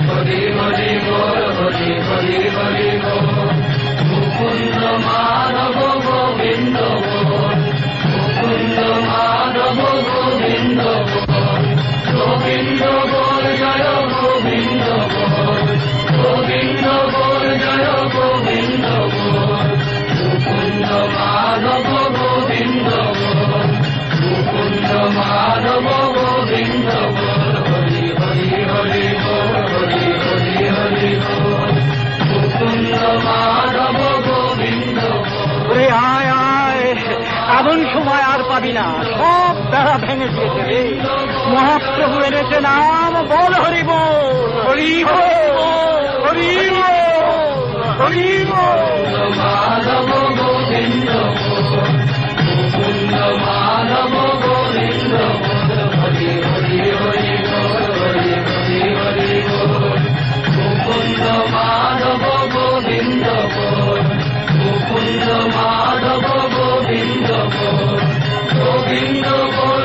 হরি হরি বল, হরি হরি হরি বল। মুকুন্দ মাধব গোবিন্দ বল, মুকুন্দ মাধব গোবিন্দ বল। গোবিন্দ বল জয় গোবিন্দ বল, গোবিন্দ বল জয় গোবিন্দ বল। মুকুন্দ মাধব গোবিন্দ বল, মুকুন্দ মাধব গোবিন্দ বল। হরি হরি হরি বল, হরি হরি হরি বল। মুকুন্দ মাধব গোবিন্দ বল। আয় আয়, এমন সময় আর পাবি না, সব বেড়া ভেঙে দিয়েছে রে। মহাপ্রভু এনেছে নাম, বল হরি বল, হরি বল, হরি বল, হরি বল। মাধব গোবিন্দ বল, মুকুন্দ মাধব গোবিন্দ বল। হরি হরি হরি বল, হরি হরি হরি বল। মুকুন্দ মাধব গোবিন্দ বল, মুকুন্দ মাধব গোবিন্দ বল। গোবিন্দ বল